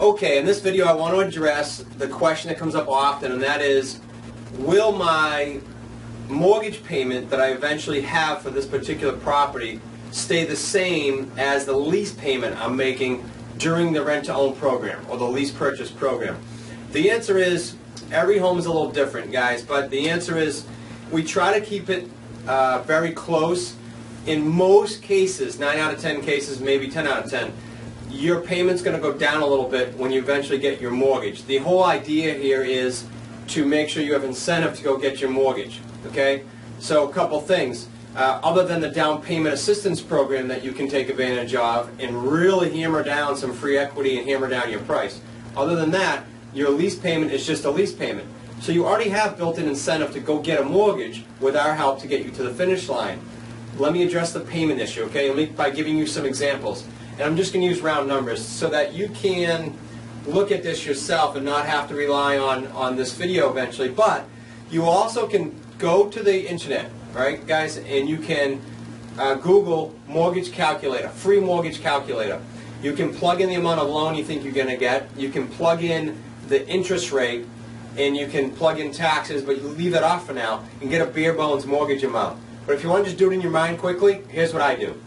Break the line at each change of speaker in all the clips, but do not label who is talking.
Okay, in this video I want to address the question that comes up often, and that is, will my mortgage payment that I eventually have for this particular property stay the same as the lease payment I'm making during the rent-to-own program or the lease purchase program? The answer is, every home is a little different, guys, but the answer is we try to keep it very close. In most cases, 9 out of 10 cases, maybe 10 out of 10, your payment's going to go down a little bit when you eventually get your mortgage. The whole idea here is to make sure you have incentive to go get your mortgage. Okay? So a couple things. Other than the down payment assistance program that you can take advantage of and really hammer down some free equity and hammer down your price. Other than that, your lease payment is just a lease payment. So you already have built-in incentive to go get a mortgage with our help to get you to the finish line. Let me address the payment issue, okay, by giving you some examples. And I'm just going to use round numbers so that you can look at this yourself and not have to rely on this video eventually. But you also can go to the internet, right, guys, and you can Google mortgage calculator, free mortgage calculator. You can plug in the amount of loan you think you're going to get. You can plug in the interest rate, and you can plug in taxes, but you leave that off for now and get a bare bones mortgage amount. But if you want to just do it in your mind quickly, here's what I do.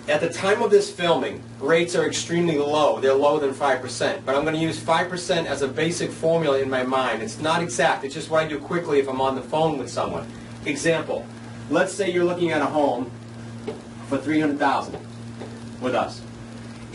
At the time of this filming, rates are extremely low. They're lower than 5%. But I'm going to use 5% as a basic formula in my mind. It's not exact. It's just what I do quickly if I'm on the phone with someone. Example, let's say you're looking at a home for $300,000 with us.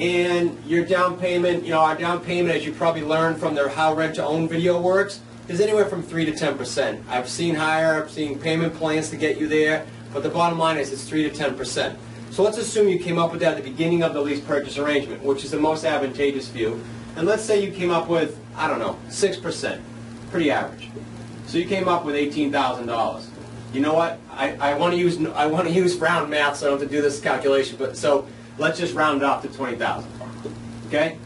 And your down payment, our down payment, as you probably learned from their How Rent to Own video works, is anywhere from 3 to 10%. I've seen higher, I've seen payment plans to get you there, but the bottom line is it's 3 to 10%. So let's assume you came up with that at the beginning of the lease purchase arrangement, which is the most advantageous for you. And let's say you came up with, 6%, pretty average. So you came up with $18,000. You know what? I want to use round math, so I don't have to do this calculation. But so let's just round it off to $20,000. Okay?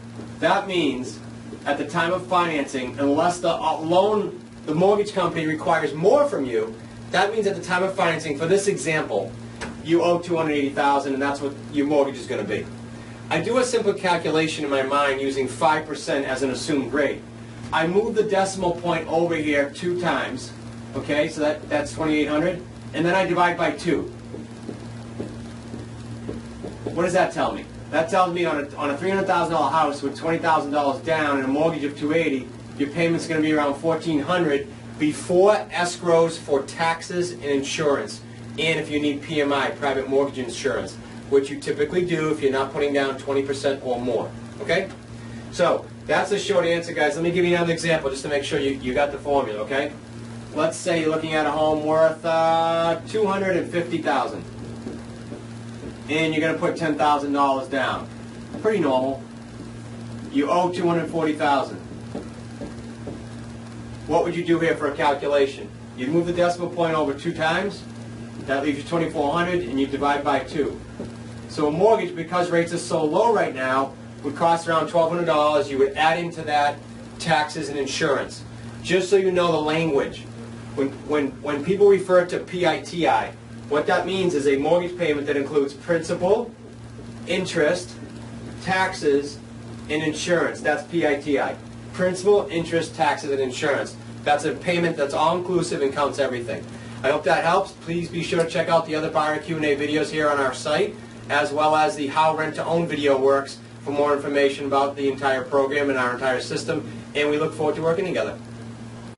That means at the time of financing, unless the mortgage company requires more from you, that means at the time of financing, for this example, you owe $280,000, and that's what your mortgage is going to be. I do a simple calculation in my mind using 5% as an assumed rate. I move the decimal point over here 2 times, okay, so that's 2,800, and then I divide by 2. What does that tell me? That tells me on a $300,000 house with $20,000 down and a mortgage of $280, your payment's going to be around $1,400 before escrows for taxes and insurance. And if you need PMI, private mortgage insurance, which you typically do if you're not putting down 20% or more. Okay? So, that's a short answer, guys. Let me give you another example just to make sure you got the formula, okay? Let's say you're looking at a home worth $250,000. And you're going to put $10,000 down. Pretty normal. You owe $240,000. What would you do here for a calculation? You'd move the decimal point over 2 times. That leaves you $2,400, and you divide by 2. So a mortgage, because rates are so low right now, would cost around $1,200. You would add into that taxes and insurance. Just so you know the language. When people refer to PITI, what that means is a mortgage payment that includes principal, interest, taxes, and insurance. That's PITI. Principal, interest, taxes, and insurance. That's a payment that's all-inclusive and counts everything. I hope that helps. Please be sure to check out the other buyer Q&A videos here on our site, as well as the How Rent to Own video works for more information about the entire program and our entire system. And we look forward to working together.